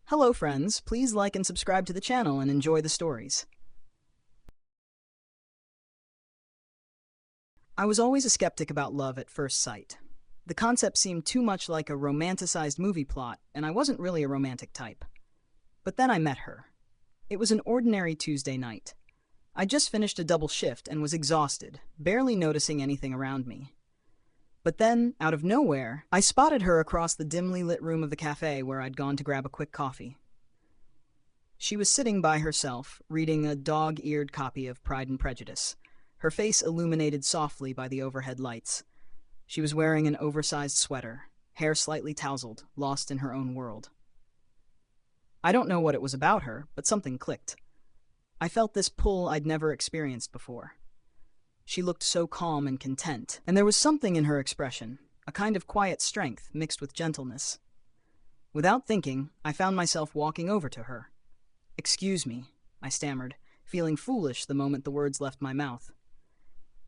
Hello friends, please like and subscribe to the channel and enjoy the stories. I was always a skeptic about love at first sight. The concept seemed too much like a romanticized movie plot, and I wasn't really a romantic type. But then I met her. It was an ordinary Tuesday night. I just finished a double shift and was exhausted, barely noticing anything around me. But then, out of nowhere, I spotted her across the dimly lit room of the cafe where I'd gone to grab a quick coffee. She was sitting by herself, reading a dog-eared copy of Pride and Prejudice, her face illuminated softly by the overhead lights. She was wearing an oversized sweater, hair slightly tousled, lost in her own world. I don't know what it was about her, but something clicked. I felt this pull I'd never experienced before. She looked so calm and content, and there was something in her expression, a kind of quiet strength mixed with gentleness. Without thinking, I found myself walking over to her. "Excuse me," I stammered, feeling foolish the moment the words left my mouth.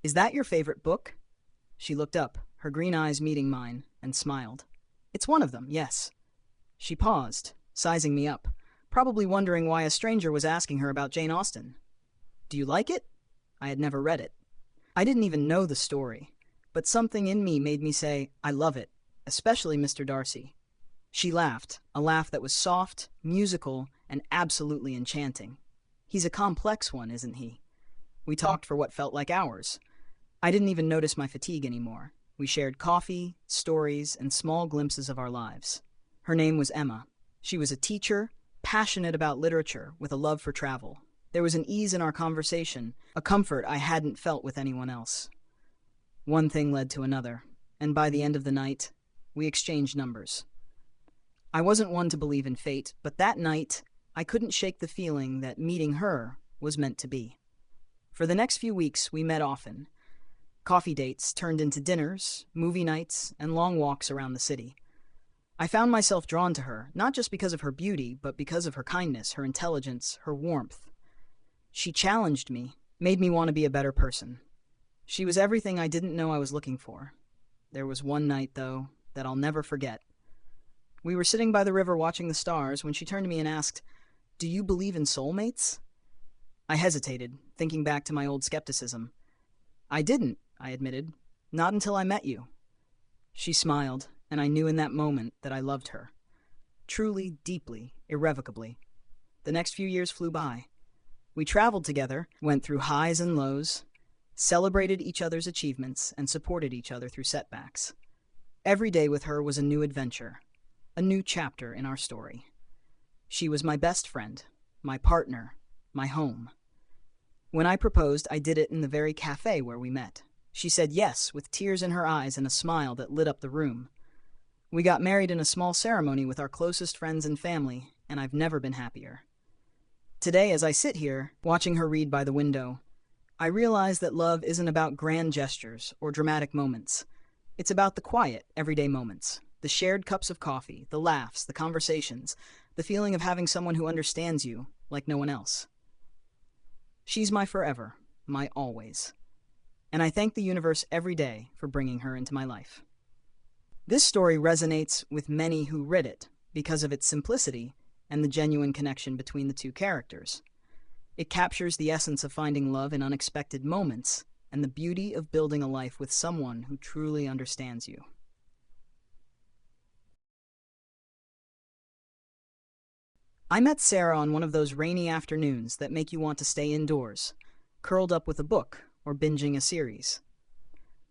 "Is that your favorite book?" She looked up, her green eyes meeting mine, and smiled. "It's one of them, yes." She paused, sizing me up, probably wondering why a stranger was asking her about Jane Austen. "Do you like it?" I had never read it. I didn't even know the story, but something in me made me say, "I love it, especially Mr. Darcy." She laughed, a laugh that was soft, musical, and absolutely enchanting. "He's a complex one, isn't he?" We talked for what felt like hours. I didn't even notice my fatigue anymore. We shared coffee, stories, and small glimpses of our lives. Her name was Emma. She was a teacher, passionate about literature, with a love for travel. There was an ease in our conversation, a comfort I hadn't felt with anyone else. One thing led to another, and by the end of the night, we exchanged numbers. I wasn't one to believe in fate, but that night, I couldn't shake the feeling that meeting her was meant to be. For the next few weeks, we met often. Coffee dates turned into dinners, movie nights, and long walks around the city. I found myself drawn to her, not just because of her beauty, but because of her kindness, her intelligence, her warmth. She challenged me, made me want to be a better person. She was everything I didn't know I was looking for. There was one night, though, that I'll never forget. We were sitting by the river watching the stars when she turned to me and asked, "Do you believe in soulmates?" I hesitated, thinking back to my old skepticism. "I didn't," I admitted. "Not until I met you." She smiled, and I knew in that moment that I loved her. Truly, deeply, irrevocably. The next few years flew by. We traveled together, went through highs and lows, celebrated each other's achievements, and supported each other through setbacks. Every day with her was a new adventure, a new chapter in our story. She was my best friend, my partner, my home. When I proposed, I did it in the very cafe where we met. She said yes, with tears in her eyes and a smile that lit up the room. We got married in a small ceremony with our closest friends and family, and I've never been happier. Today, as I sit here, watching her read by the window, I realize that love isn't about grand gestures or dramatic moments. It's about the quiet, everyday moments, the shared cups of coffee, the laughs, the conversations, the feeling of having someone who understands you like no one else. She's my forever, my always. And I thank the universe every day for bringing her into my life. This story resonates with many who read it because of its simplicity and the genuine connection between the two characters. It captures the essence of finding love in unexpected moments and the beauty of building a life with someone who truly understands you. I met Sarah on one of those rainy afternoons that make you want to stay indoors, curled up with a book or binging a series.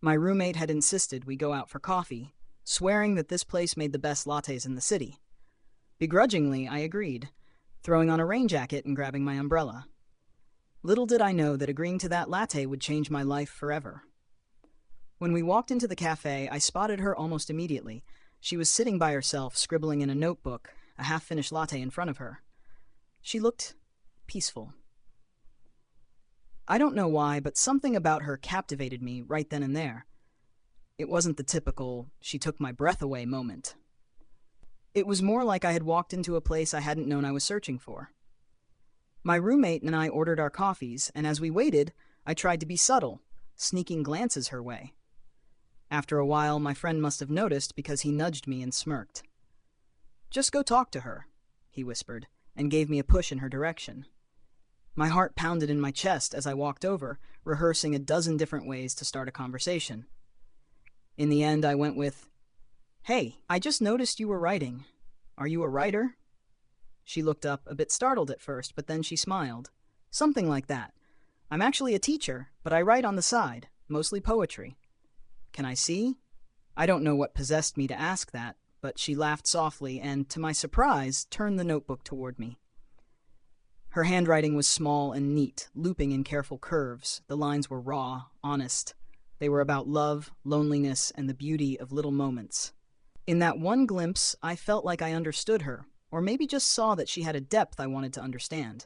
My roommate had insisted we go out for coffee, swearing that this place made the best lattes in the city. Begrudgingly, I agreed, throwing on a rain jacket and grabbing my umbrella. Little did I know that agreeing to that latte would change my life forever. When we walked into the cafe, I spotted her almost immediately. She was sitting by herself, scribbling in a notebook, a half-finished latte in front of her. She looked peaceful. I don't know why, but something about her captivated me right then and there. It wasn't the typical, "she took my breath away" moment. It was more like I had walked into a place I hadn't known I was searching for. My roommate and I ordered our coffees, and as we waited, I tried to be subtle, sneaking glances her way. After a while, my friend must have noticed because he nudged me and smirked. "Just go talk to her," he whispered, and gave me a push in her direction. My heart pounded in my chest as I walked over, rehearsing a dozen different ways to start a conversation. In the end, I went with, "Hey, I just noticed you were writing. Are you a writer?" She looked up, a bit startled at first, but then she smiled. "Something like that. I'm actually a teacher, but I write on the side, mostly poetry." "Can I see?" I don't know what possessed me to ask that, but she laughed softly and, to my surprise, turned the notebook toward me. Her handwriting was small and neat, looping in careful curves. The lines were raw, honest. They were about love, loneliness, and the beauty of little moments. In that one glimpse, I felt like I understood her, or maybe just saw that she had a depth I wanted to understand.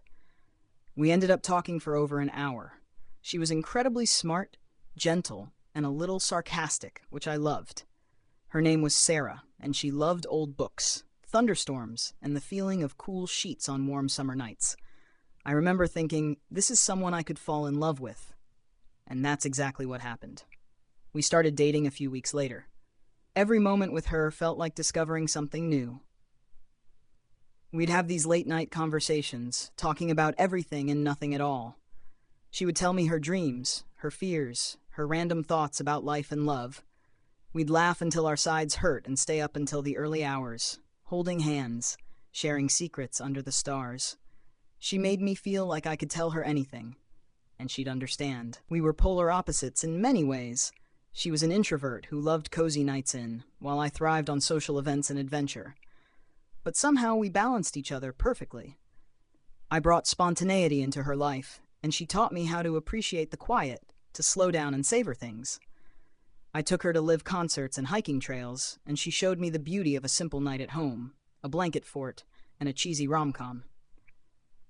We ended up talking for over an hour. She was incredibly smart, gentle, and a little sarcastic, which I loved. Her name was Sarah, and she loved old books, thunderstorms, and the feeling of cool sheets on warm summer nights. I remember thinking, this is someone I could fall in love with. And that's exactly what happened. We started dating a few weeks later. Every moment with her felt like discovering something new. We'd have these late-night conversations, talking about everything and nothing at all. She would tell me her dreams, her fears, her random thoughts about life and love. We'd laugh until our sides hurt and stay up until the early hours, holding hands, sharing secrets under the stars. She made me feel like I could tell her anything, and she'd understand. We were polar opposites in many ways. She was an introvert who loved cozy nights in, while I thrived on social events and adventure. But somehow we balanced each other perfectly. I brought spontaneity into her life, and she taught me how to appreciate the quiet, to slow down and savor things. I took her to live concerts and hiking trails, and she showed me the beauty of a simple night at home, a blanket fort, and a cheesy rom-com.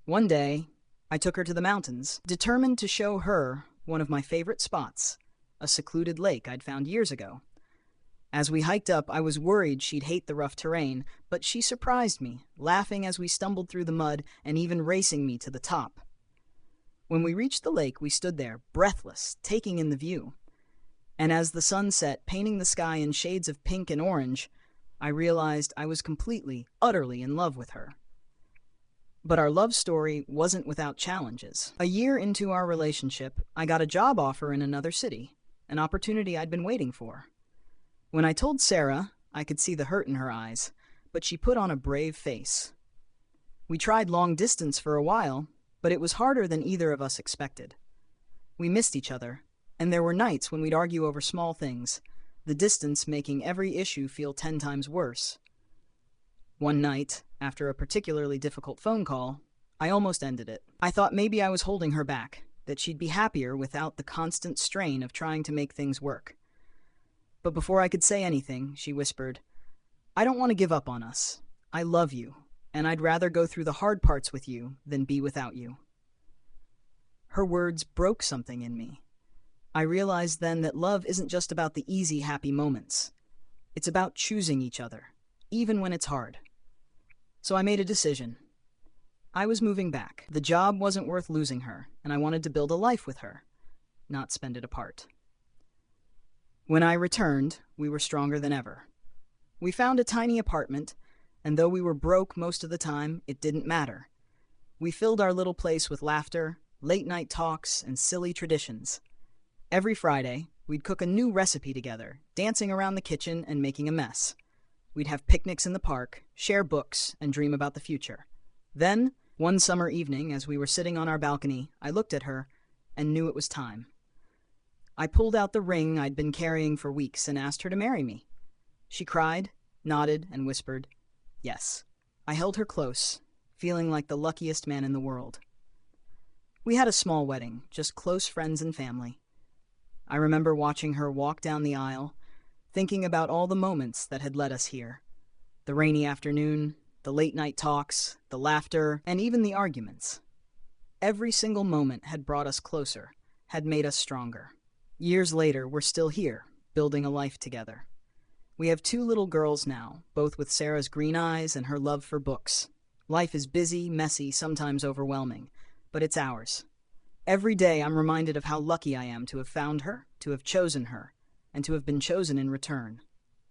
One day, I took her to the mountains, determined to show her one of my favorite spots, a secluded lake I'd found years ago. As we hiked up, I was worried she'd hate the rough terrain, but she surprised me, laughing as we stumbled through the mud and even racing me to the top. When we reached the lake, we stood there, breathless, taking in the view. And as the sun set, painting the sky in shades of pink and orange, I realized I was completely, utterly in love with her. But our love story wasn't without challenges. A year into our relationship, I got a job offer in another city, an opportunity I'd been waiting for. When I told Sarah, I could see the hurt in her eyes, but she put on a brave face. We tried long distance for a while, but it was harder than either of us expected. We missed each other, and there were nights when we'd argue over small things, the distance making every issue feel 10 times worse. One night, after a particularly difficult phone call, I almost ended it. I thought maybe I was holding her back, that she'd be happier without the constant strain of trying to make things work. But before I could say anything, she whispered, "I don't want to give up on us. I love you, and I'd rather go through the hard parts with you than be without you." Her words broke something in me. I realized then that love isn't just about the easy, happy moments. It's about choosing each other, even when it's hard. So I made a decision. I was moving back. The job wasn't worth losing her, and I wanted to build a life with her, not spend it apart. When I returned, we were stronger than ever. We found a tiny apartment, and though we were broke most of the time, it didn't matter. We filled our little place with laughter, late-night talks, and silly traditions. Every Friday, we'd cook a new recipe together, dancing around the kitchen and making a mess. We'd have picnics in the park, share books, and dream about the future. Then, one summer evening, as we were sitting on our balcony, I looked at her and knew it was time. I pulled out the ring I'd been carrying for weeks and asked her to marry me. She cried, nodded, and whispered, "Yes." I held her close, feeling like the luckiest man in the world. We had a small wedding, just close friends and family. I remember watching her walk down the aisle, thinking about all the moments that had led us here. The rainy afternoon, the late-night talks, the laughter, and even the arguments. Every single moment had brought us closer, had made us stronger. Years later, we're still here, building a life together. We have 2 little girls now, both with Sarah's green eyes and her love for books. Life is busy, messy, sometimes overwhelming, but it's ours. Every day I'm reminded of how lucky I am to have found her, to have chosen her, and to have been chosen in return.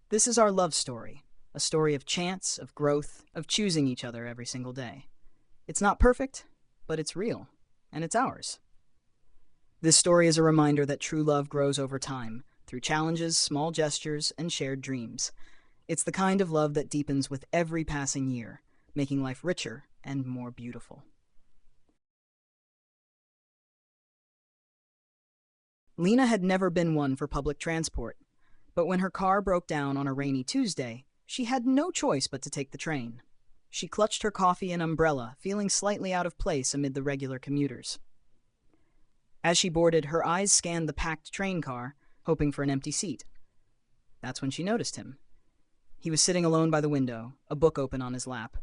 This is our love story, a story of chance, of growth, of choosing each other every single day. It's not perfect, but it's real, and it's ours. This story is a reminder that true love grows over time, through challenges, small gestures, and shared dreams. It's the kind of love that deepens with every passing year, making life richer and more beautiful. Lena had never been one for public transport, but when her car broke down on a rainy Tuesday, she had no choice but to take the train. She clutched her coffee and umbrella, feeling slightly out of place amid the regular commuters. As she boarded, her eyes scanned the packed train car, hoping for an empty seat. That's when she noticed him. He was sitting alone by the window, a book open on his lap.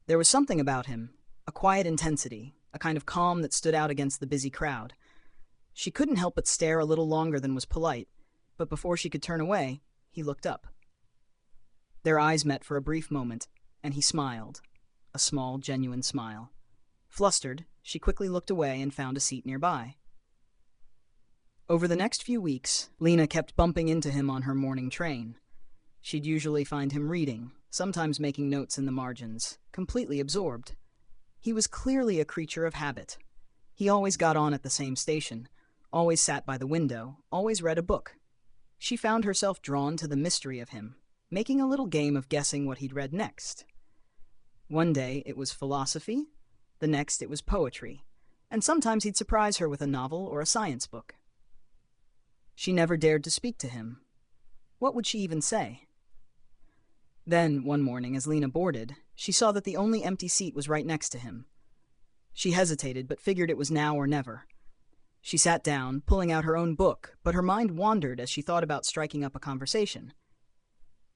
There was something about him, a quiet intensity, a kind of calm that stood out against the busy crowd. She couldn't help but stare a little longer than was polite, but before she could turn away, he looked up. Their eyes met for a brief moment, and he smiled, a small, genuine smile. Flustered, she quickly looked away and found a seat nearby. Over the next few weeks, Lena kept bumping into him on her morning train. She'd usually find him reading, sometimes making notes in the margins, completely absorbed. He was clearly a creature of habit. He always got on at the same station, always sat by the window, always read a book. She found herself drawn to the mystery of him, making a little game of guessing what he'd read next. One day it was philosophy, the next it was poetry, and sometimes he'd surprise her with a novel or a science book. She never dared to speak to him. What would she even say? Then, one morning, as Lena boarded, she saw that the only empty seat was right next to him. She hesitated, but figured it was now or never. She sat down, pulling out her own book, but her mind wandered as she thought about striking up a conversation.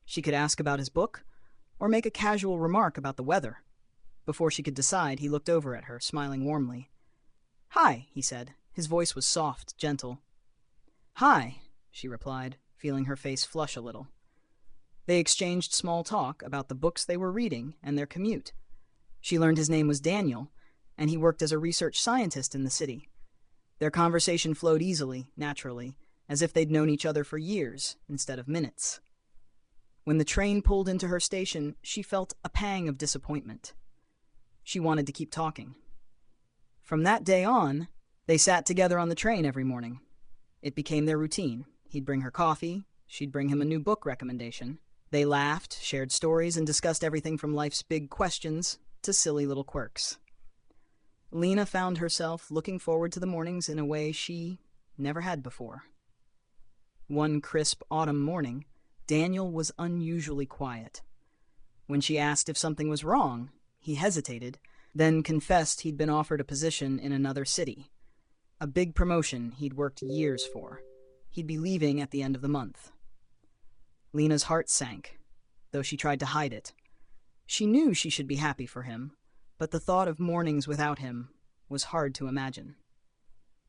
She could ask about his book, or make a casual remark about the weather. Before she could decide, he looked over at her, smiling warmly. "Hi," he said. His voice was soft, gentle. "Hi," she replied, feeling her face flush a little. They exchanged small talk about the books they were reading and their commute. She learned his name was Daniel, and he worked as a research scientist in the city. Their conversation flowed easily, naturally, as if they'd known each other for years instead of minutes. When the train pulled into her station, she felt a pang of disappointment. She wanted to keep talking. From that day on, they sat together on the train every morning. It became their routine. He'd bring her coffee, she'd bring him a new book recommendation. They laughed, shared stories, and discussed everything from life's big questions to silly little quirks. Lena found herself looking forward to the mornings in a way she never had before. One crisp autumn morning, Daniel was unusually quiet. When she asked if something was wrong, he hesitated, then confessed he'd been offered a position in another city. A big promotion he'd worked years for. He'd be leaving at the end of the month. Lena's heart sank, though she tried to hide it. She knew she should be happy for him, but the thought of mornings without him was hard to imagine.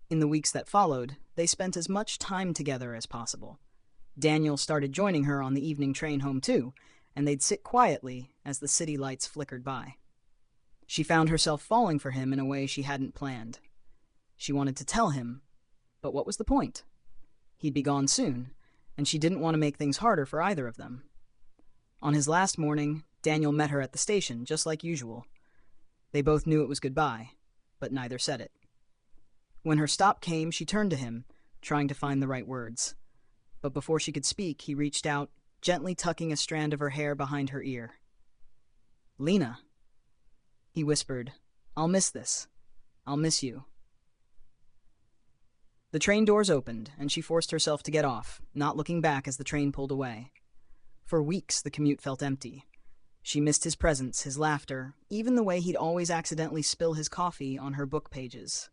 In the weeks that followed, they spent as much time together as possible. Daniel started joining her on the evening train home too, and they'd sit quietly as the city lights flickered by. She found herself falling for him in a way she hadn't planned. She wanted to tell him, but what was the point? He'd be gone soon, and she didn't want to make things harder for either of them. On his last morning, Daniel met her at the station, just like usual. They both knew it was goodbye, but neither said it. When her stop came, she turned to him, trying to find the right words. But before she could speak, he reached out, gently tucking a strand of her hair behind her ear. "Lena," he whispered, "I'll miss this. I'll miss you." The train doors opened, and she forced herself to get off, not looking back as the train pulled away. For weeks, the commute felt empty. She missed his presence, his laughter, even the way he'd always accidentally spill his coffee on her book pages.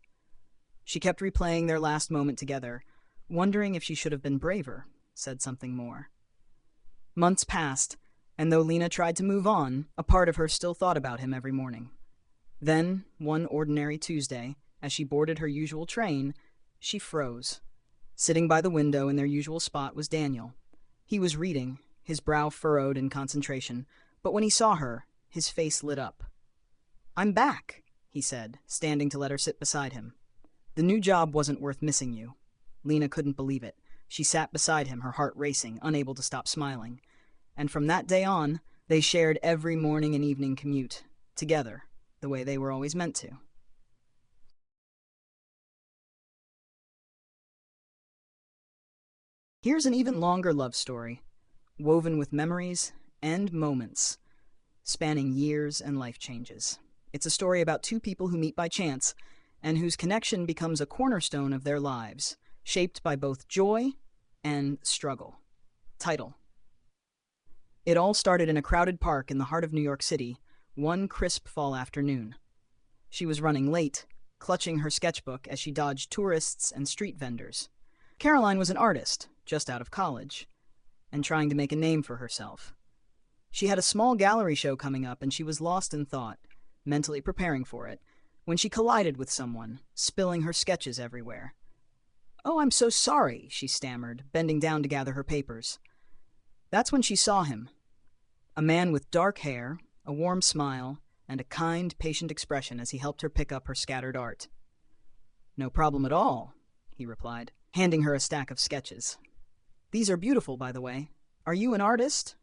She kept replaying their last moment together, wondering if she should have been braver, said something more. Months passed, and though Lena tried to move on, a part of her still thought about him every morning. Then, one ordinary Tuesday, as she boarded her usual train, she froze. Sitting by the window in their usual spot was Daniel. He was reading, his brow furrowed in concentration, but when he saw her, his face lit up. "I'm back," he said, standing to let her sit beside him. "The new job wasn't worth missing you." Lena couldn't believe it. She sat beside him, her heart racing, unable to stop smiling. And from that day on, They shared every morning and evening commute, together, the way they were always meant to. Here's an even longer love story, woven with memories and moments, spanning years and life changes. It's a story about two people who meet by chance, and whose connection becomes a cornerstone of their lives, shaped by both joy and struggle. Title: It all started in a crowded park in the heart of New York City, one crisp fall afternoon. She was running late, clutching her sketchbook as she dodged tourists and street vendors. Caroline was an artist, just out of college, and trying to make a name for herself. She had a small gallery show coming up, and she was lost in thought, mentally preparing for it, when she collided with someone, spilling her sketches everywhere. "Oh, I'm so sorry," she stammered, bending down to gather her papers. That's when she saw him. A man with dark hair, a warm smile, and a kind, patient expression as he helped her pick up her scattered art. "No problem at all," he replied, handing her a stack of sketches. "These are beautiful, by the way. Are you an artist?"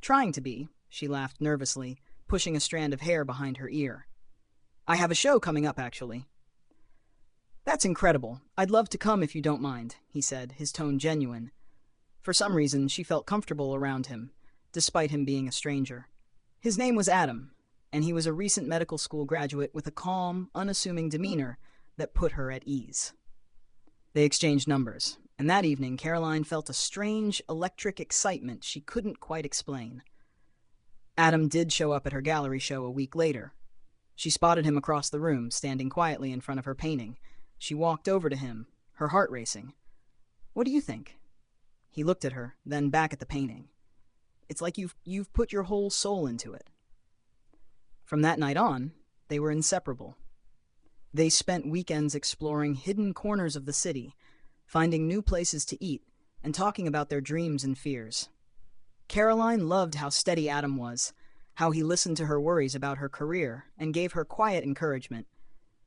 "Trying to be," she laughed nervously, pushing a strand of hair behind her ear. "I have a show coming up, actually." "That's incredible. I'd love to come if you don't mind," he said, his tone genuine. For some reason, she felt comfortable around him, despite him being a stranger. His name was Adam, and he was a recent medical school graduate with a calm, unassuming demeanor that put her at ease. They exchanged numbers, and that evening Caroline felt a strange, electric excitement she couldn't quite explain. Adam did show up at her gallery show a week later. She spotted him across the room, standing quietly in front of her painting. She walked over to him, her heart racing. "What do you think?" He looked at her, then back at the painting. "It's like you've put your whole soul into it." From that night on, they were inseparable. They spent weekends exploring hidden corners of the city, finding new places to eat, and talking about their dreams and fears. Caroline loved how steady Adam was, how he listened to her worries about her career and gave her quiet encouragement.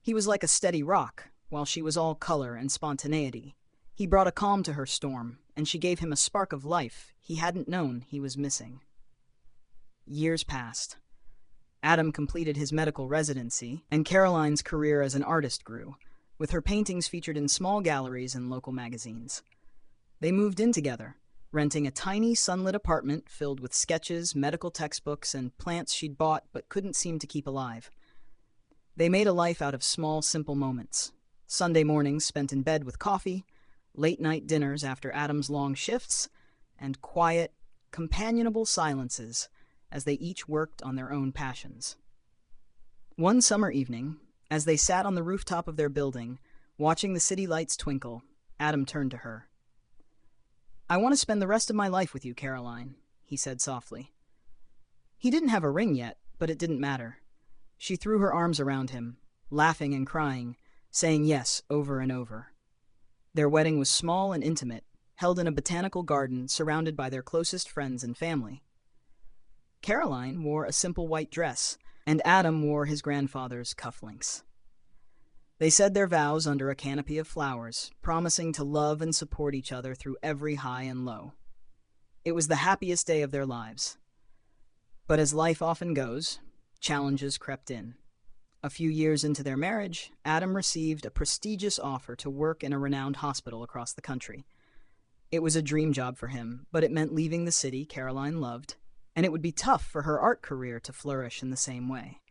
He was like a steady rock, while she was all color and spontaneity. He brought a calm to her storm, and she gave him a spark of life he hadn't known he was missing. Years passed. Adam completed his medical residency, and Caroline's career as an artist grew, with her paintings featured in small galleries and local magazines. They moved in together, renting a tiny sunlit apartment filled with sketches, medical textbooks, and plants she'd bought but couldn't seem to keep alive. They made a life out of small, simple moments. Sunday mornings spent in bed with coffee, late-night dinners after Adam's long shifts, and quiet, companionable silences as they each worked on their own passions. One summer evening, as they sat on the rooftop of their building, watching the city lights twinkle, Adam turned to her. "I want to spend the rest of my life with you, Caroline," he said softly. He didn't have a ring yet, but it didn't matter. She threw her arms around him, laughing and crying, saying yes over and over. Their wedding was small and intimate, held in a botanical garden surrounded by their closest friends and family. Caroline wore a simple white dress, and Adam wore his grandfather's cufflinks. They said their vows under a canopy of flowers, promising to love and support each other through every high and low. It was the happiest day of their lives. But as life often goes, challenges crept in. A few years into their marriage, Adam received a prestigious offer to work in a renowned hospital across the country. It was a dream job for him, but it meant leaving the city Caroline loved, and it would be tough for her art career to flourish in the same way.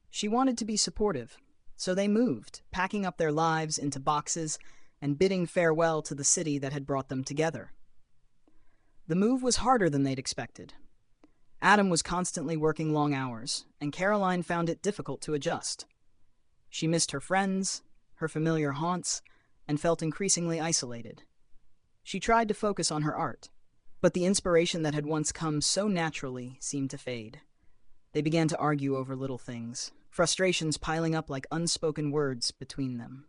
She wanted to be supportive, so they moved, packing up their lives into boxes and bidding farewell to the city that had brought them together. The move was harder than they'd expected. Adam was constantly working long hours, and Caroline found it difficult to adjust. She missed her friends, her familiar haunts, and felt increasingly isolated. She tried to focus on her art, but the inspiration that had once come so naturally seemed to fade. They began to argue over little things, frustrations piling up like unspoken words between them.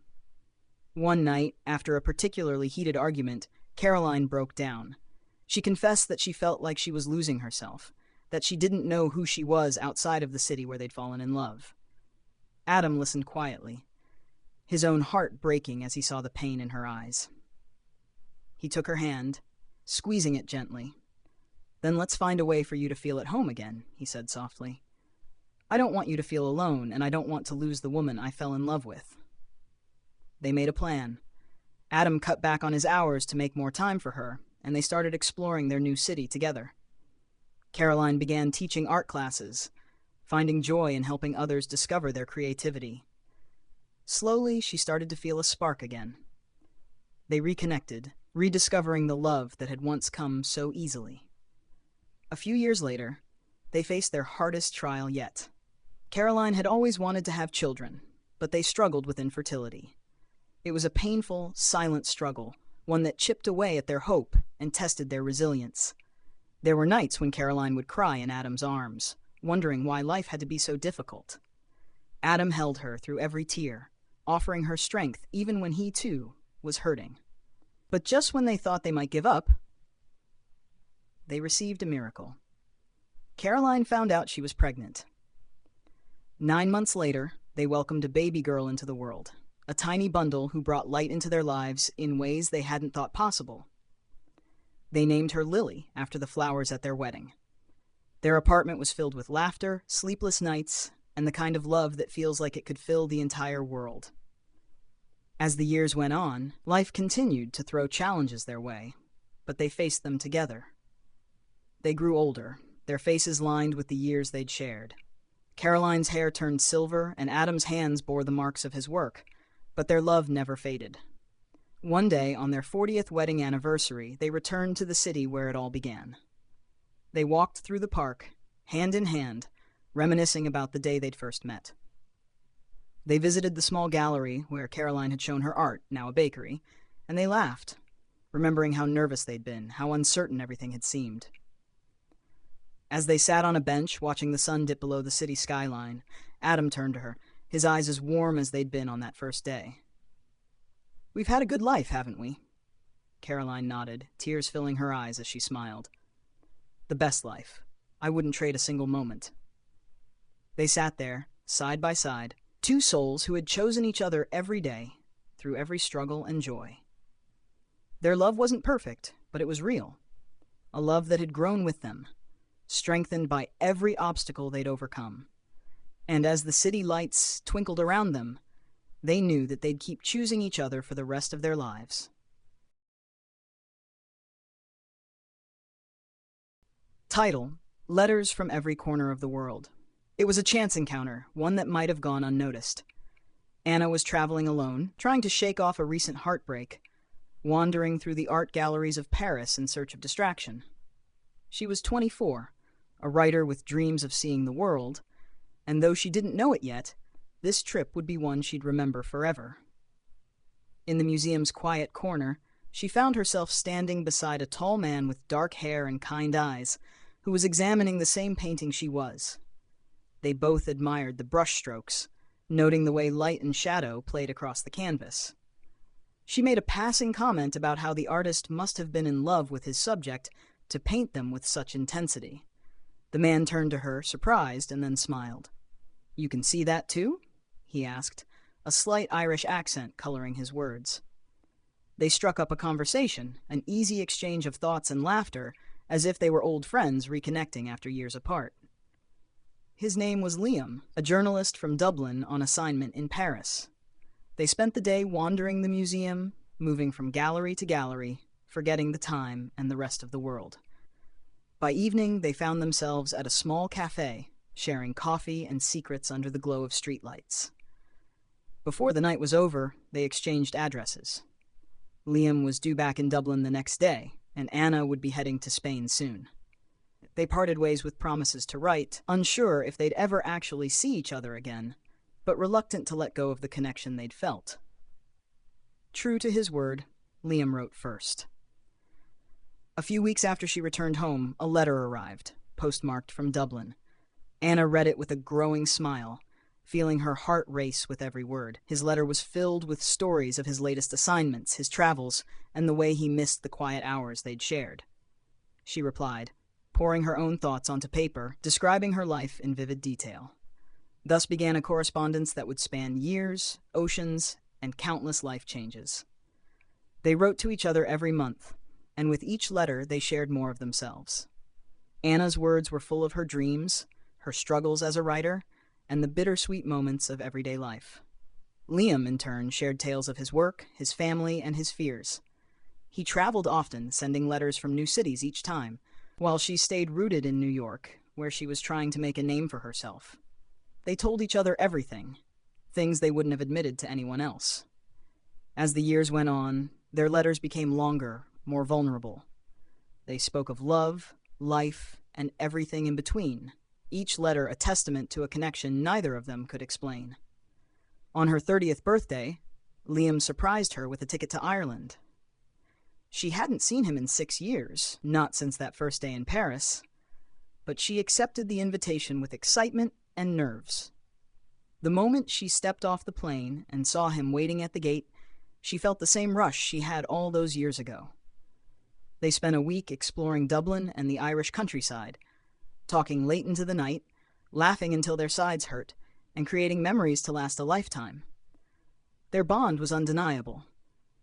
One night, after a particularly heated argument, Caroline broke down. She confessed that she felt like she was losing herself, that she didn't know who she was outside of the city where they'd fallen in love. Adam listened quietly, his own heart breaking as he saw the pain in her eyes. He took her hand, squeezing it gently. Then let's find a way for you to feel at home again, he said softly. I don't want you to feel alone, and I don't want to lose the woman I fell in love with. They made a plan. Adam cut back on his hours to make more time for her, and they started exploring their new city together. Caroline began teaching art classes, finding joy in helping others discover their creativity. Slowly, she started to feel a spark again. They reconnected, rediscovering the love that had once come so easily. A few years later, they faced their hardest trial yet. Caroline had always wanted to have children, but they struggled with infertility. It was a painful, silent struggle, one that chipped away at their hope and tested their resilience. There were nights when Caroline would cry in Adam's arms, wondering why life had to be so difficult. Adam held her through every tear, offering her strength even when he, too, was hurting. But just when they thought they might give up, they received a miracle. Caroline found out she was pregnant. 9 months later, they welcomed a baby girl into the world, a tiny bundle who brought light into their lives in ways they hadn't thought possible. They named her Lily after the flowers at their wedding. Their apartment was filled with laughter, sleepless nights, and the kind of love that feels like it could fill the entire world. As the years went on, life continued to throw challenges their way, but they faced them together. They grew older, their faces lined with the years they'd shared. Caroline's hair turned silver, and Adam's hands bore the marks of his work, but their love never faded. One day, on their 40th wedding anniversary, they returned to the city where it all began. They walked through the park, hand in hand, reminiscing about the day they'd first met. They visited the small gallery where Caroline had shown her art, now a bakery, and they laughed, remembering how nervous they'd been, how uncertain everything had seemed. As they sat on a bench watching the sun dip below the city skyline, Adam turned to her, his eyes as warm as they'd been on that first day. We've had a good life, haven't we? Caroline nodded, tears filling her eyes as she smiled. The best life. I wouldn't trade a single moment. They sat there, side by side, two souls who had chosen each other every day, through every struggle and joy. Their love wasn't perfect, but it was real. A love that had grown with them, strengthened by every obstacle they'd overcome. And as the city lights twinkled around them, they knew that they'd keep choosing each other for the rest of their lives. Title: Letters from Every Corner of the World. It was a chance encounter, one that might have gone unnoticed. Anna was traveling alone, trying to shake off a recent heartbreak, wandering through the art galleries of Paris in search of distraction. She was 24, a writer with dreams of seeing the world, and though she didn't know it yet, this trip would be one she'd remember forever. In the museum's quiet corner, she found herself standing beside a tall man with dark hair and kind eyes, who was examining the same painting she was. They both admired the brushstrokes, noting the way light and shadow played across the canvas. She made a passing comment about how the artist must have been in love with his subject to paint them with such intensity. The man turned to her, surprised, and then smiled. "You can see that too?" he asked, a slight Irish accent coloring his words. They struck up a conversation, an easy exchange of thoughts and laughter, as if they were old friends reconnecting after years apart. His name was Liam, a journalist from Dublin on assignment in Paris. They spent the day wandering the museum, moving from gallery to gallery, forgetting the time and the rest of the world. By evening, they found themselves at a small cafe, sharing coffee and secrets under the glow of streetlights. Before the night was over, they exchanged addresses. Liam was due back in Dublin the next day, and Anna would be heading to Spain soon. They parted ways with promises to write, unsure if they'd ever actually see each other again, but reluctant to let go of the connection they'd felt. True to his word, Liam wrote first. A few weeks after she returned home, a letter arrived, postmarked from Dublin. Anna read it with a growing smile, feeling her heart race with every word. His letter was filled with stories of his latest assignments, his travels, and the way he missed the quiet hours they'd shared. She replied, pouring her own thoughts onto paper, describing her life in vivid detail. Thus began a correspondence that would span years, oceans, and countless life changes. They wrote to each other every month, and with each letter they shared more of themselves. Anna's words were full of her dreams, her struggles as a writer, and the bittersweet moments of everyday life. Liam, in turn, shared tales of his work, his family, and his fears. He traveled often, sending letters from new cities each time, while she stayed rooted in New York, where she was trying to make a name for herself. They told each other everything, things they wouldn't have admitted to anyone else. As the years went on, their letters became longer, more vulnerable. They spoke of love, life, and everything in between, each letter a testament to a connection neither of them could explain. On her 30th birthday, Liam surprised her with a ticket to Ireland. She hadn't seen him in 6 years, not since that first day in Paris, but she accepted the invitation with excitement and nerves. The moment she stepped off the plane and saw him waiting at the gate, she felt the same rush she had all those years ago. They spent a week exploring Dublin and the Irish countryside, talking late into the night, laughing until their sides hurt, and creating memories to last a lifetime. Their bond was undeniable,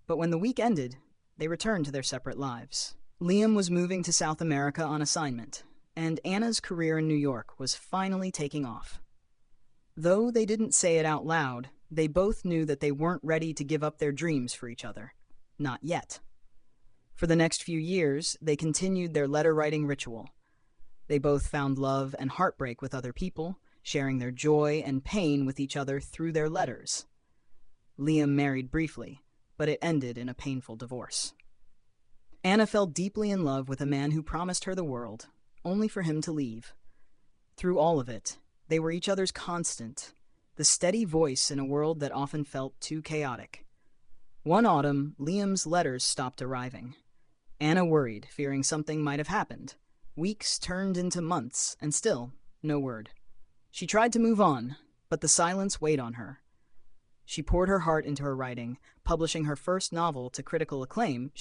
but when the week ended, they returned to their separate lives. Liam was moving to South America on assignment, and Anna's career in New York was finally taking off. Though they didn't say it out loud, they both knew that they weren't ready to give up their dreams for each other. Not yet. For the next few years, they continued their letter-writing ritual. They both found love and heartbreak with other people, sharing their joy and pain with each other through their letters. Liam married briefly, but it ended in a painful divorce. Anna fell deeply in love with a man who promised her the world, only for him to leave. Through all of it, they were each other's constant, the steady voice in a world that often felt too chaotic. One autumn, Liam's letters stopped arriving. Anna worried, fearing something might have happened. Weeks turned into months, and still, no word. She tried to move on, but the silence weighed on her. She poured her heart into her writing, publishing her first novel to critical acclaim,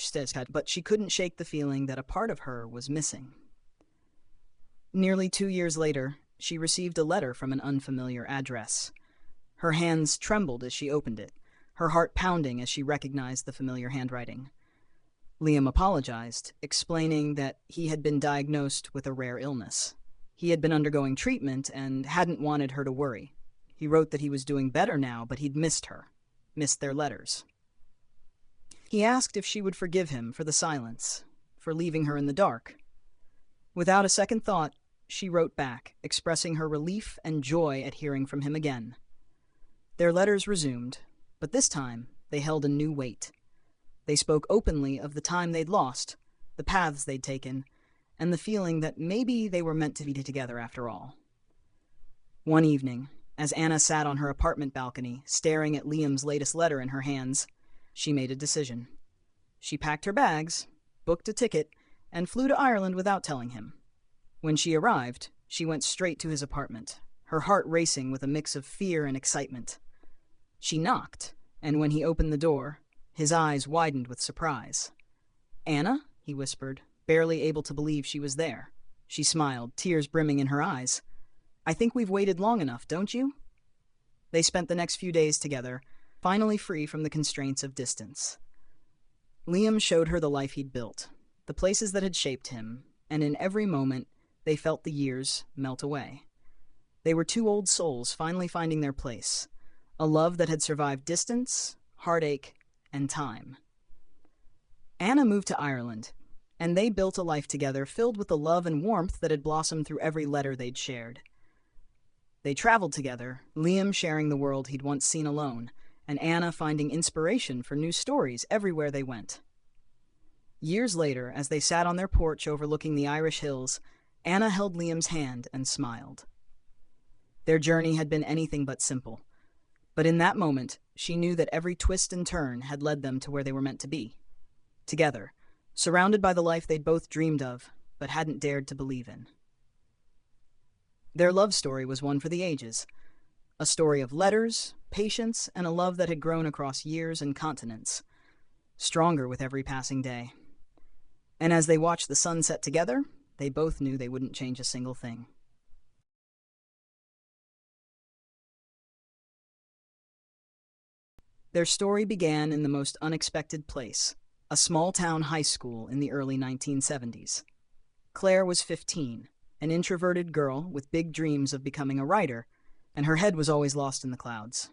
but she couldn't shake the feeling that a part of her was missing. Nearly 2 years later, she received a letter from an unfamiliar address. Her hands trembled as she opened it, her heart pounding as she recognized the familiar handwriting. Liam apologized, explaining that he had been diagnosed with a rare illness. He had been undergoing treatment and hadn't wanted her to worry. He wrote that he was doing better now, but he'd missed her, missed their letters. He asked if she would forgive him for the silence, for leaving her in the dark. Without a second thought, she wrote back, expressing her relief and joy at hearing from him again. Their letters resumed, but this time they held a new weight. They spoke openly of the time they'd lost, the paths they'd taken, and the feeling that maybe they were meant to be together after all. One evening, as Anna sat on her apartment balcony, staring at Liam's latest letter in her hands, she made a decision. She packed her bags, booked a ticket, and flew to Ireland without telling him. When she arrived, she went straight to his apartment, her heart racing with a mix of fear and excitement. She knocked, and when he opened the door, his eyes widened with surprise. "Anna?" he whispered, barely able to believe she was there. She smiled, tears brimming in her eyes. "I think we've waited long enough, don't you?" They spent the next few days together, finally free from the constraints of distance. Liam showed her the life he'd built, the places that had shaped him, and in every moment, they felt the years melt away. They were two old souls finally finding their place, a love that had survived distance, heartache, and time. Anna moved to Ireland, and they built a life together filled with the love and warmth that had blossomed through every letter they'd shared. They traveled together, Liam sharing the world he'd once seen alone, and Anna finding inspiration for new stories everywhere they went. Years later, as they sat on their porch overlooking the Irish hills, Anna held Liam's hand and smiled. Their journey had been anything but simple, but in that moment, she knew that every twist and turn had led them to where they were meant to be. Together, surrounded by the life they'd both dreamed of, but hadn't dared to believe in. Their love story was one for the ages, a story of letters, patience, and a love that had grown across years and continents, stronger with every passing day. And as they watched the sun set together, they both knew they wouldn't change a single thing. Their story began in the most unexpected place, a small-town high school in the early 1970s. Claire was 15, an introverted girl with big dreams of becoming a writer, and her head was always lost in the clouds.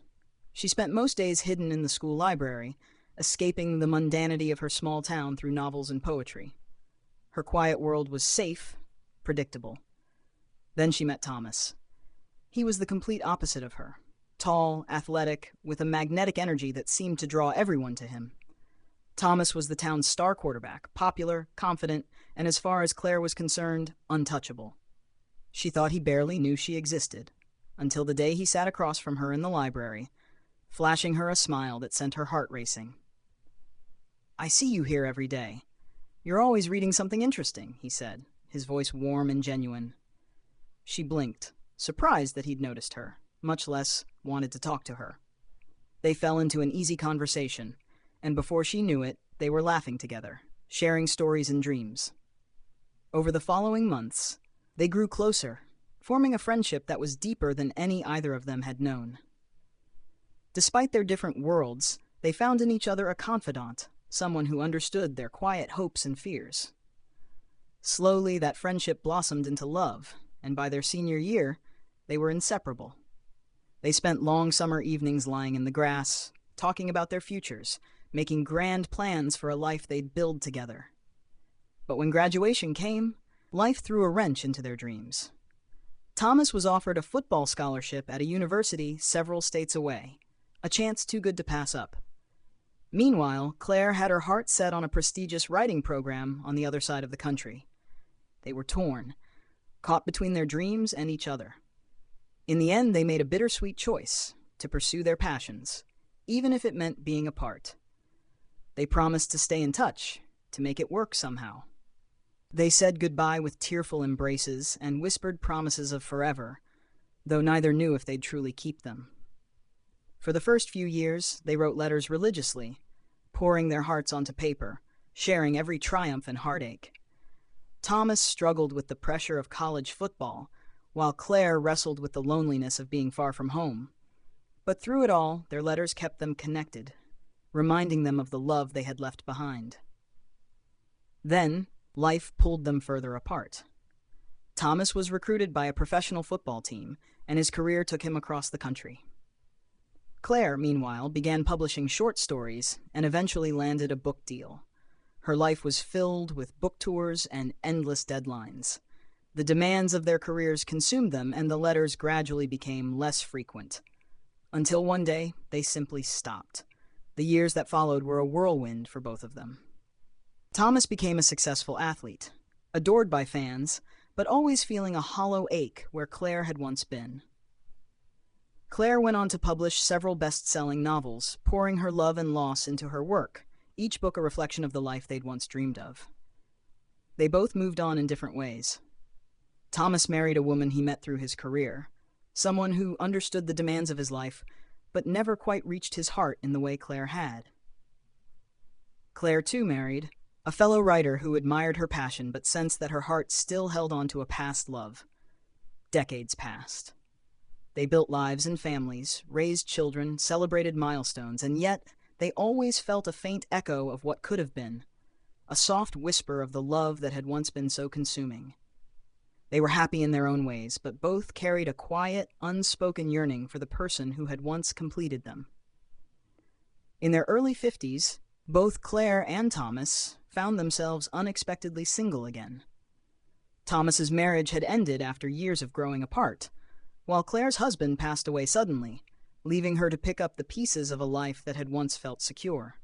She spent most days hidden in the school library, escaping the mundanity of her small town through novels and poetry. Her quiet world was safe, predictable. Then she met Thomas. He was the complete opposite of her. Tall, athletic, with a magnetic energy that seemed to draw everyone to him. Thomas was the town's star quarterback, popular, confident, and as far as Claire was concerned, untouchable. She thought he barely knew she existed, until the day he sat across from her in the library, flashing her a smile that sent her heart racing. "I see you here every day. You're always reading something interesting," he said, his voice warm and genuine. She blinked, surprised that he'd noticed her, much less wanted to talk to her. They fell into an easy conversation, and before she knew it, they were laughing together, sharing stories and dreams. Over the following months, they grew closer, forming a friendship that was deeper than any either of them had known. Despite their different worlds, they found in each other a confidant, someone who understood their quiet hopes and fears. Slowly, that friendship blossomed into love, and by their senior year, they were inseparable. They spent long summer evenings lying in the grass, talking about their futures, making grand plans for a life they'd build together. But when graduation came, life threw a wrench into their dreams. Thomas was offered a football scholarship at a university several states away, a chance too good to pass up. Meanwhile, Claire had her heart set on a prestigious writing program on the other side of the country. They were torn, caught between their dreams and each other. In the end, they made a bittersweet choice to pursue their passions, even if it meant being apart. They promised to stay in touch, to make it work somehow. They said goodbye with tearful embraces and whispered promises of forever, though neither knew if they'd truly keep them. For the first few years, they wrote letters religiously, pouring their hearts onto paper, sharing every triumph and heartache. Thomas struggled with the pressure of college football, while Claire wrestled with the loneliness of being far from home. But through it all, their letters kept them connected, reminding them of the love they had left behind. Then, life pulled them further apart. Thomas was recruited by a professional football team, and his career took him across the country. Claire, meanwhile, began publishing short stories and eventually landed a book deal. Her life was filled with book tours and endless deadlines. The demands of their careers consumed them, and the letters gradually became less frequent. Until one day, they simply stopped. The years that followed were a whirlwind for both of them. Thomas became a successful athlete, adored by fans, but always feeling a hollow ache where Claire had once been. Claire went on to publish several best-selling novels, pouring her love and loss into her work, each book a reflection of the life they'd once dreamed of. They both moved on in different ways. Thomas married a woman he met through his career, someone who understood the demands of his life, but never quite reached his heart in the way Claire had. Claire, too, married a fellow writer who admired her passion but sensed that her heart still held on to a past love. Decades passed. They built lives and families, raised children, celebrated milestones, and yet they always felt a faint echo of what could have been, a soft whisper of the love that had once been so consuming. They were happy in their own ways, but both carried a quiet, unspoken yearning for the person who had once completed them. In their early 50s, both Claire and Thomas found themselves unexpectedly single again. Thomas's marriage had ended after years of growing apart, while Claire's husband passed away suddenly, leaving her to pick up the pieces of a life that had once felt secure.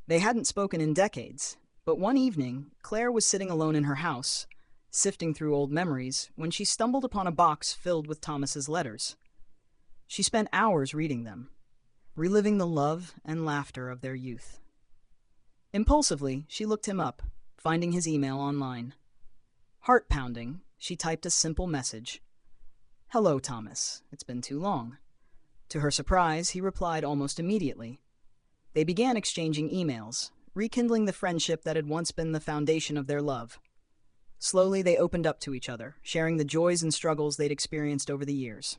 They hadn't spoken in decades, but one evening, Claire was sitting alone in her house, sifting through old memories, when she stumbled upon a box filled with Thomas's letters. She spent hours reading them, reliving the love and laughter of their youth. Impulsively, she looked him up, finding his email online. Heart-pounding, she typed a simple message. "Hello, Thomas. It's been too long." To her surprise, he replied almost immediately. They began exchanging emails, rekindling the friendship that had once been the foundation of their love. Slowly, they opened up to each other, sharing the joys and struggles they'd experienced over the years.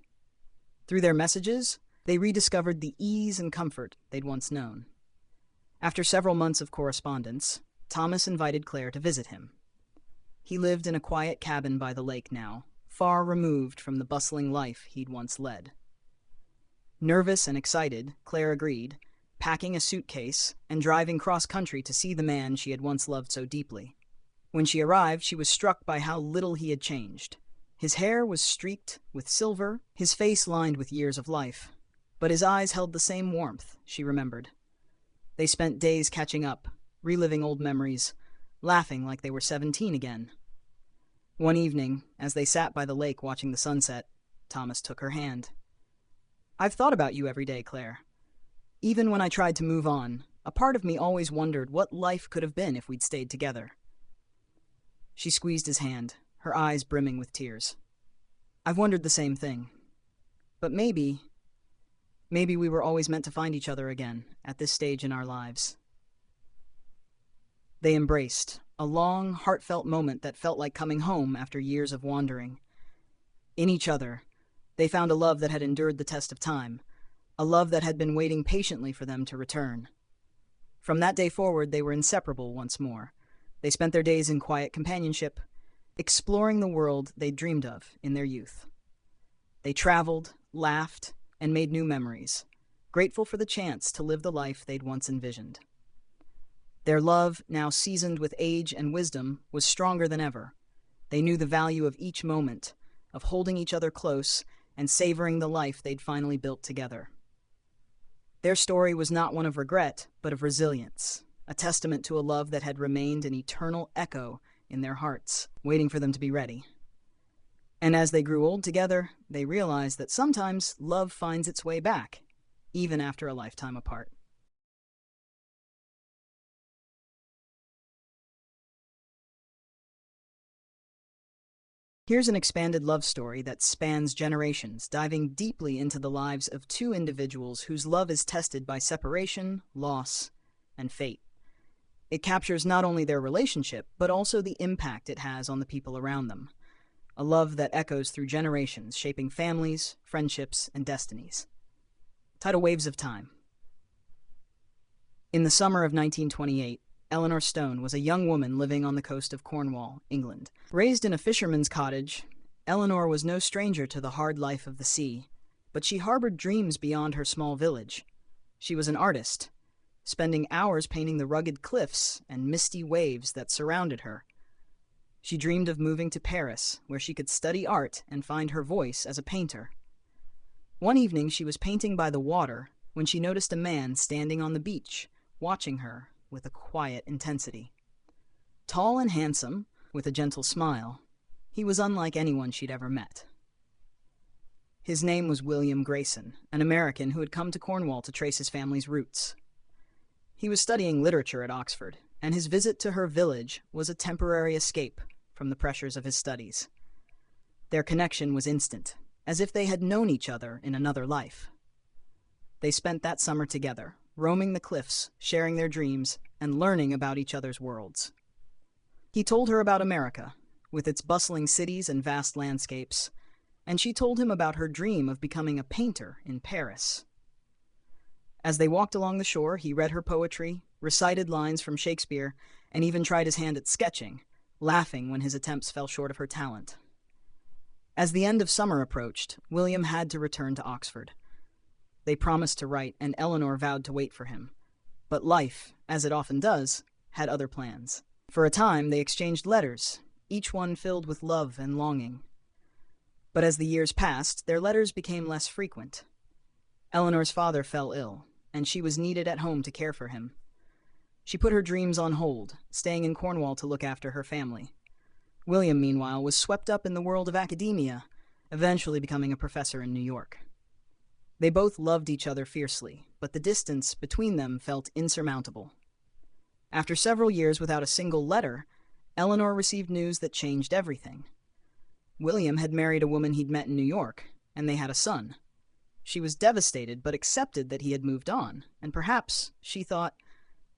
Through their messages, they rediscovered the ease and comfort they'd once known. After several months of correspondence, Thomas invited Claire to visit him. He lived in a quiet cabin by the lake now, far removed from the bustling life he'd once led. Nervous and excited, Claire agreed, packing a suitcase and driving cross-country to see the man she had once loved so deeply. When she arrived, she was struck by how little he had changed. His hair was streaked with silver, his face lined with years of life, but his eyes held the same warmth, she remembered. They spent days catching up, reliving old memories, laughing like they were 17 again. One evening, as they sat by the lake watching the sunset, Thomas took her hand. "I've thought about you every day, Claire. Even when I tried to move on, a part of me always wondered what life could have been if we'd stayed together." She squeezed his hand, her eyes brimming with tears. "I've wondered the same thing. But maybe we were always meant to find each other again, at this stage in our lives." They embraced, a long, heartfelt moment that felt like coming home after years of wandering. In each other, they found a love that had endured the test of time, a love that had been waiting patiently for them to return. From that day forward, they were inseparable once more. They spent their days in quiet companionship, exploring the world they'd dreamed of in their youth. They traveled, laughed, and made new memories, grateful for the chance to live the life they'd once envisioned. Their love, now seasoned with age and wisdom, was stronger than ever. They knew the value of each moment, of holding each other close and savoring the life they'd finally built together. Their story was not one of regret, but of resilience, a testament to a love that had remained an eternal echo in their hearts, waiting for them to be ready. And as they grew old together, they realized that sometimes love finds its way back, even after a lifetime apart. Here's an expanded love story that spans generations, diving deeply into the lives of two individuals whose love is tested by separation, loss, and fate. It captures not only their relationship, but also the impact it has on the people around them. A love that echoes through generations, shaping families, friendships, and destinies. Tidal Waves of Time. In the summer of 1928, Eleanor Stone was a young woman living on the coast of Cornwall, England. Raised in a fisherman's cottage, Eleanor was no stranger to the hard life of the sea, but she harbored dreams beyond her small village. She was an artist, spending hours painting the rugged cliffs and misty waves that surrounded her. She dreamed of moving to Paris, where she could study art and find her voice as a painter. One evening, she was painting by the water when she noticed a man standing on the beach, watching her with a quiet intensity. Tall and handsome, with a gentle smile, he was unlike anyone she'd ever met. His name was William Grayson, an American who had come to Cornwall to trace his family's roots. He was studying literature at Oxford, and his visit to her village was a temporary escape from the pressures of his studies. Their connection was instant, as if they had known each other in another life. They spent that summer together, roaming the cliffs, sharing their dreams, and learning about each other's worlds. He told her about America, with its bustling cities and vast landscapes, and she told him about her dream of becoming a painter in Paris. As they walked along the shore, he read her poetry, recited lines from Shakespeare, and even tried his hand at sketching, laughing when his attempts fell short of her talent. As the end of summer approached, William had to return to Oxford. They promised to write, and Eleanor vowed to wait for him. But life, as it often does, had other plans. For a time, they exchanged letters, each one filled with love and longing. But as the years passed, their letters became less frequent. Eleanor's father fell ill, and she was needed at home to care for him. She put her dreams on hold, staying in Cornwall to look after her family. William, meanwhile, was swept up in the world of academia, eventually becoming a professor in New York. They both loved each other fiercely, but the distance between them felt insurmountable. After several years without a single letter, Eleanor received news that changed everything. William had married a woman he'd met in New York, and they had a son. She was devastated, but accepted that he had moved on, and perhaps, she thought,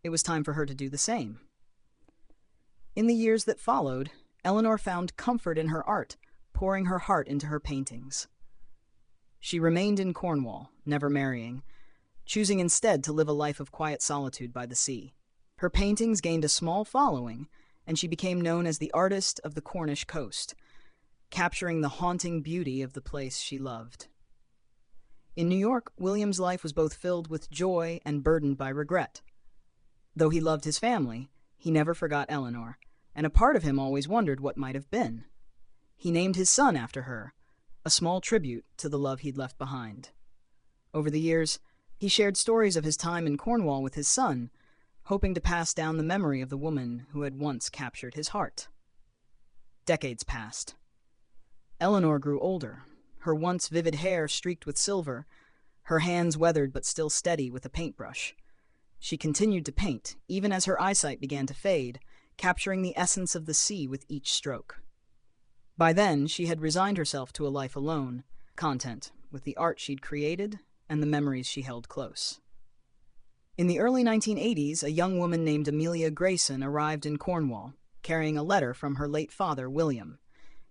it was time for her to do the same. In the years that followed, Eleanor found comfort in her art, pouring her heart into her paintings. She remained in Cornwall, never marrying, choosing instead to live a life of quiet solitude by the sea. Her paintings gained a small following, and she became known as the artist of the Cornish coast, capturing the haunting beauty of the place she loved. In New York, William's life was both filled with joy and burdened by regret. Though he loved his family, he never forgot Eleanor, and a part of him always wondered what might have been. He named his son after her, a small tribute to the love he'd left behind. Over the years, he shared stories of his time in Cornwall with his son, hoping to pass down the memory of the woman who had once captured his heart. Decades passed. Eleanor grew older, her once vivid hair streaked with silver, her hands weathered but still steady with a paintbrush. She continued to paint, even as her eyesight began to fade, capturing the essence of the sea with each stroke. By then, she had resigned herself to a life alone, content with the art she'd created and the memories she held close. In the early 1980s, a young woman named Amelia Grayson arrived in Cornwall, carrying a letter from her late father, William.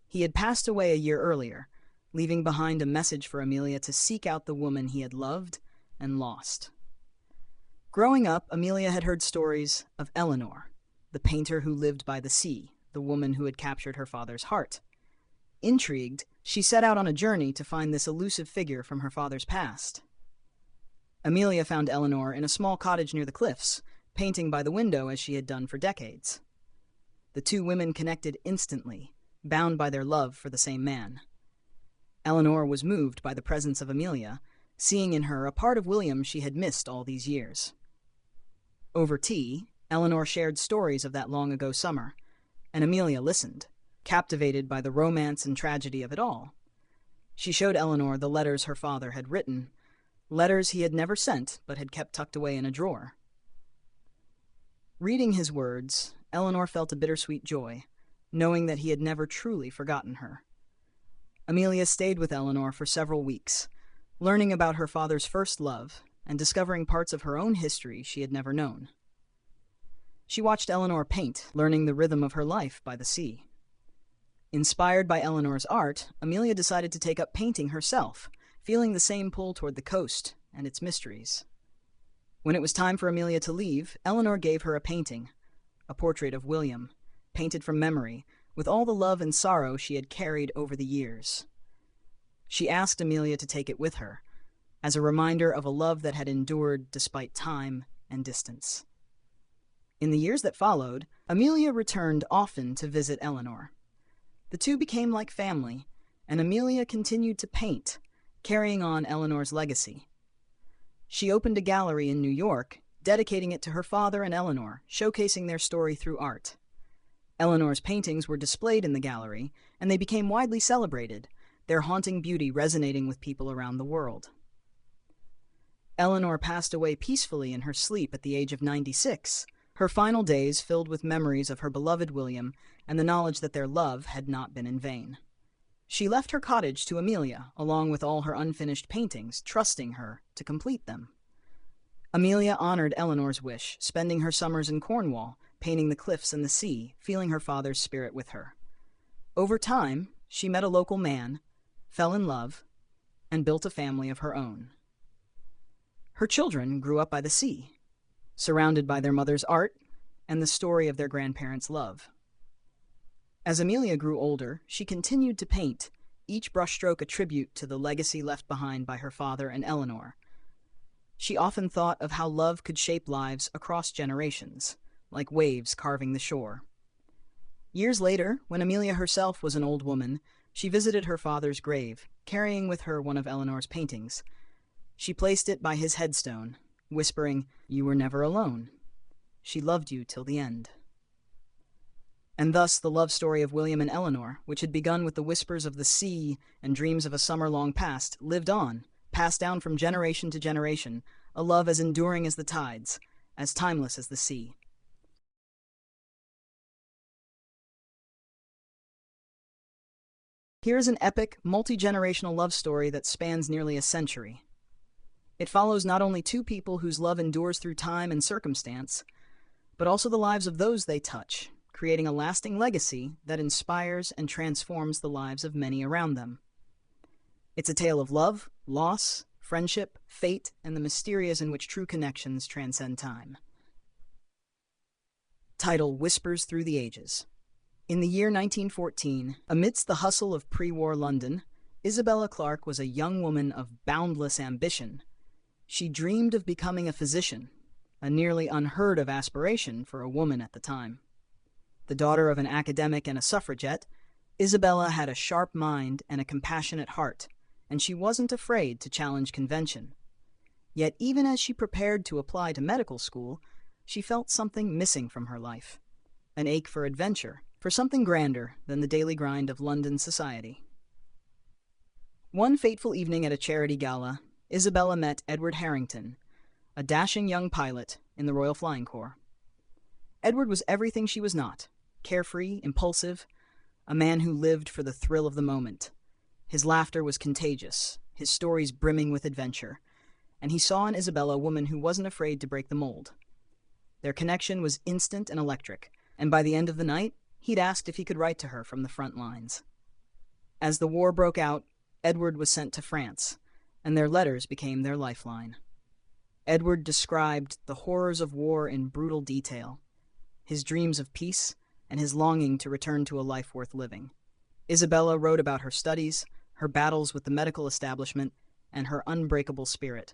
He had passed away a year earlier, leaving behind a message for Amelia to seek out the woman he had loved and lost. Growing up, Amelia had heard stories of Eleanor, the painter who lived by the sea, the woman who had captured her father's heart. Intrigued, she set out on a journey to find this elusive figure from her father's past. Amelia found Eleanor in a small cottage near the cliffs, painting by the window as she had done for decades. The two women connected instantly, bound by their love for the same man. Eleanor was moved by the presence of Amelia, seeing in her a part of William she had missed all these years. Over tea, Eleanor shared stories of that long-ago summer, and Amelia listened, captivated by the romance and tragedy of it all. She showed Eleanor the letters her father had written, letters he had never sent but had kept tucked away in a drawer. Reading his words, Eleanor felt a bittersweet joy, knowing that he had never truly forgotten her. Amelia stayed with Eleanor for several weeks, learning about her father's first love and discovering parts of her own history she had never known. She watched Eleanor paint, learning the rhythm of her life by the sea. Inspired by Eleanor's art, Amelia decided to take up painting herself, feeling the same pull toward the coast and its mysteries. When it was time for Amelia to leave, Eleanor gave her a painting, a portrait of William, painted from memory, with all the love and sorrow she had carried over the years. She asked Amelia to take it with her, as a reminder of a love that had endured despite time and distance. In the years that followed, Amelia returned often to visit Eleanor. The two became like family, and Amelia continued to paint, carrying on Eleanor's legacy. She opened a gallery in New York, dedicating it to her father and Eleanor, showcasing their story through art. Eleanor's paintings were displayed in the gallery, and they became widely celebrated, their haunting beauty resonating with people around the world. Eleanor passed away peacefully in her sleep at the age of 96, her final days filled with memories of her beloved William and the knowledge that their love had not been in vain. She left her cottage to Amelia, along with all her unfinished paintings, trusting her to complete them. Amelia honored Eleanor's wish, spending her summers in Cornwall, painting the cliffs and the sea, feeling her father's spirit with her. Over time, she met a local man, fell in love, and built a family of her own. Her children grew up by the sea, surrounded by their mother's art and the story of their grandparents' love. As Amelia grew older, she continued to paint, each brushstroke a tribute to the legacy left behind by her father and Eleanor. She often thought of how love could shape lives across generations, like waves carving the shore. Years later, when Amelia herself was an old woman, she visited her father's grave, carrying with her one of Eleanor's paintings. She placed it by his headstone, whispering, "You were never alone. She loved you till the end." And thus the love story of William and Eleanor, which had begun with the whispers of the sea and dreams of a summer long past, lived on, passed down from generation to generation, a love as enduring as the tides, as timeless as the sea. Here is an epic, multi-generational love story that spans nearly a century. It follows not only two people whose love endures through time and circumstance, but also the lives of those they touch, creating a lasting legacy that inspires and transforms the lives of many around them. It's a tale of love, loss, friendship, fate, and the mysterious in which true connections transcend time. Title Whispers Through the Ages. In the year 1914, amidst the hustle of pre-war London, Isabella Clarke was a young woman of boundless ambition. She dreamed of becoming a physician, a nearly unheard of aspiration for a woman at the time. The daughter of an academic and a suffragette, Isabella had a sharp mind and a compassionate heart, and she wasn't afraid to challenge convention. Yet even as she prepared to apply to medical school, she felt something missing from her life. An ache for adventure, for something grander than the daily grind of London society. One fateful evening at a charity gala, Isabella met Edward Harrington, a dashing young pilot in the Royal Flying Corps. Edward was everything she was not: carefree, impulsive, a man who lived for the thrill of the moment. His laughter was contagious, his stories brimming with adventure, and he saw in Isabella a woman who wasn't afraid to break the mold. Their connection was instant and electric, and by the end of the night, he'd asked if he could write to her from the front lines. As the war broke out, Edward was sent to France, and their letters became their lifeline. Edward described the horrors of war in brutal detail, his dreams of peace, and his longing to return to a life worth living. Isabella wrote about her studies, her battles with the medical establishment, and her unbreakable spirit.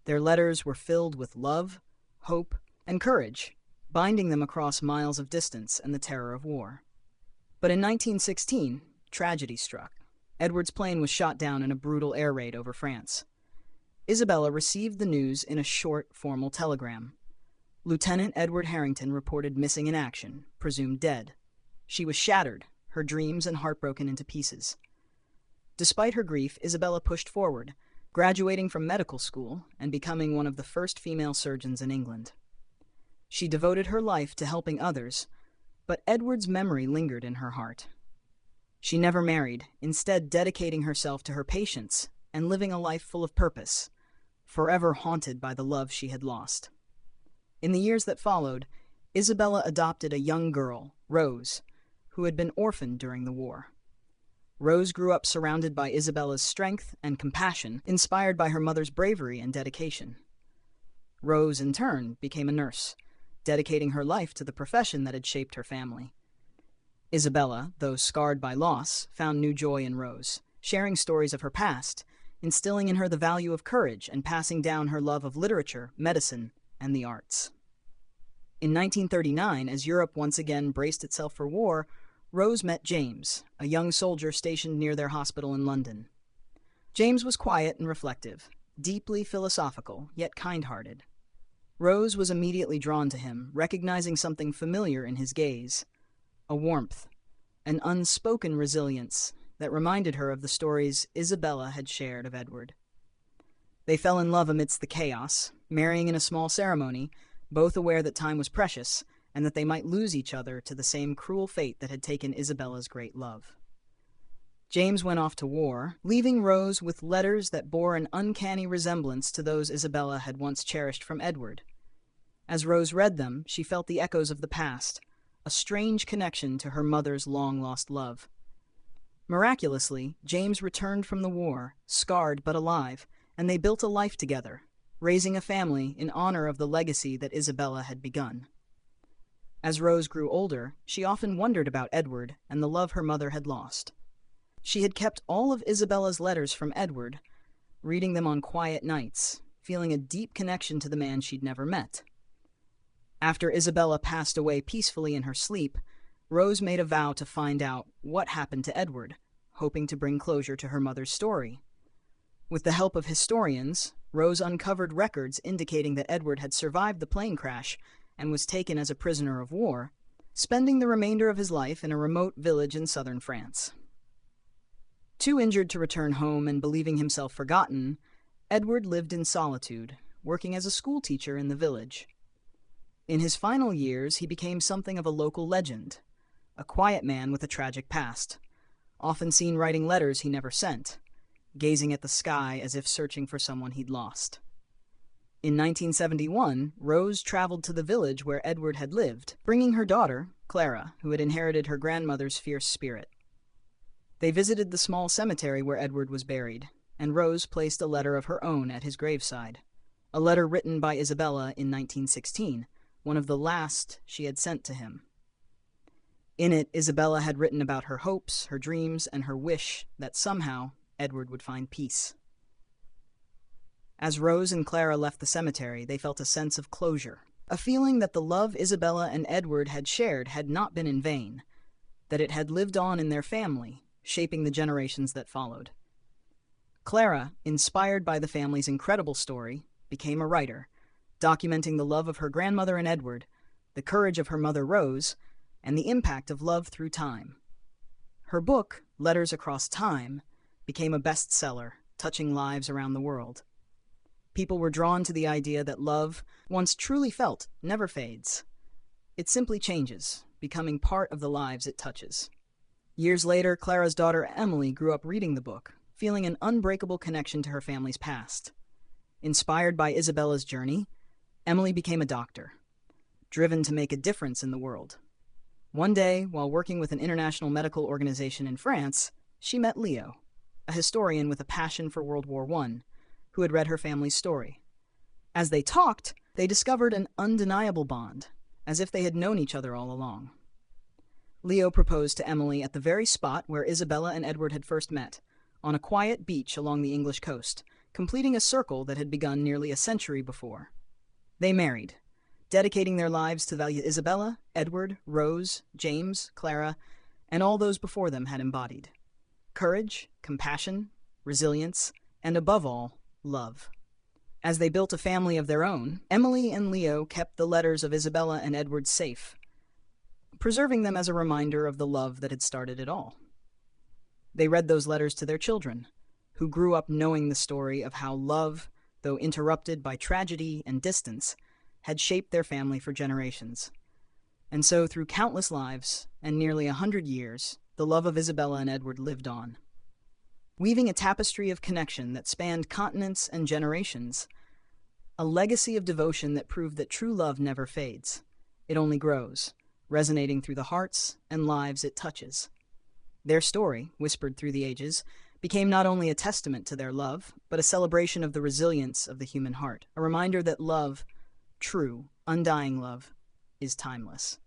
Their letters were filled with love, hope, and courage, binding them across miles of distance and the terror of war. But in 1916, tragedy struck. Edward's plane was shot down in a brutal air raid over France. Isabella received the news in a short, formal telegram. Lieutenant Edward Harrington reported missing in action, presumed dead. She was shattered, her dreams and heart broken into pieces. Despite her grief, Isabella pushed forward, graduating from medical school and becoming one of the first female surgeons in England. She devoted her life to helping others, but Edward's memory lingered in her heart. She never married, instead dedicating herself to her patients and living a life full of purpose, forever haunted by the love she had lost. In the years that followed, Isabella adopted a young girl, Rose, who had been orphaned during the war. Rose grew up surrounded by Isabella's strength and compassion, inspired by her mother's bravery and dedication. Rose, in turn, became a nurse, dedicating her life to the profession that had shaped her family. Isabella, though scarred by loss, found new joy in Rose, sharing stories of her past, instilling in her the value of courage and passing down her love of literature, medicine, and the arts. In 1939, as Europe once again braced itself for war, Rose met James, a young soldier stationed near their hospital in London. James was quiet and reflective, deeply philosophical, yet kind-hearted. Rose was immediately drawn to him, recognizing something familiar in his gaze, a warmth, an unspoken resilience that reminded her of the stories Isabella had shared of Edward. They fell in love amidst the chaos, marrying in a small ceremony, both aware that time was precious and that they might lose each other to the same cruel fate that had taken Isabella's great love. James went off to war, leaving Rose with letters that bore an uncanny resemblance to those Isabella had once cherished from Edward. As Rose read them, she felt the echoes of the past, a strange connection to her mother's long-lost love. Miraculously, James returned from the war, scarred but alive, and they built a life together, raising a family in honor of the legacy that Isabella had begun. As Rose grew older, she often wondered about Edward and the love her mother had lost. She had kept all of Isabella's letters from Edward, reading them on quiet nights, feeling a deep connection to the man she'd never met. After Isabella passed away peacefully in her sleep, Rose made a vow to find out what happened to Edward, hoping to bring closure to her mother's story. With the help of historians, Rose uncovered records indicating that Edward had survived the plane crash and was taken as a prisoner of war, spending the remainder of his life in a remote village in southern France. Too injured to return home and believing himself forgotten, Edward lived in solitude, working as a schoolteacher in the village. In his final years, he became something of a local legend, a quiet man with a tragic past, often seen writing letters he never sent, gazing at the sky as if searching for someone he'd lost. In 1971, Rose traveled to the village where Edward had lived, bringing her daughter, Clara, who had inherited her grandmother's fierce spirit. They visited the small cemetery where Edward was buried, and Rose placed a letter of her own at his graveside, a letter written by Isabella in 1916, one of the last she had sent to him. In it, Isabella had written about her hopes, her dreams, and her wish that somehow Edward would find peace. As Rose and Clara left the cemetery, they felt a sense of closure, a feeling that the love Isabella and Edward had shared had not been in vain, that it had lived on in their family, shaping the generations that followed. Clara, inspired by the family's incredible story, became a writer, documenting the love of her grandmother and Edward, the courage of her mother Rose, and the impact of love through time. Her book, Letters Across Time, became a bestseller, touching lives around the world. People were drawn to the idea that love, once truly felt, never fades. It simply changes, becoming part of the lives it touches. Years later, Clara's daughter Emily grew up reading the book, feeling an unbreakable connection to her family's past. Inspired by Isabella's journey, Emily became a doctor, driven to make a difference in the world. One day, while working with an international medical organization in France, she met Leo, a historian with a passion for World War I, who had read her family's story. As they talked, they discovered an undeniable bond, as if they had known each other all along. Leo proposed to Emily at the very spot where Isabella and Edward had first met, on a quiet beach along the English coast, completing a circle that had begun nearly a century before. They married, dedicating their lives to the value Isabella, Edward, Rose, James, Clara, and all those before them had embodied: courage, compassion, resilience, and above all, love. As they built a family of their own, Emily and Leo kept the letters of Isabella and Edward safe, preserving them as a reminder of the love that had started it all. They read those letters to their children, who grew up knowing the story of how love, though interrupted by tragedy and distance, had shaped their family for generations. And so, through countless lives and nearly 100 years, the love of Isabella and Edward lived on, weaving a tapestry of connection that spanned continents and generations, a legacy of devotion that proved that true love never fades. It only grows, resonating through the hearts and lives it touches. Their story, whispered through the ages, became not only a testament to their love, but a celebration of the resilience of the human heart, a reminder that love, true, undying love, is timeless.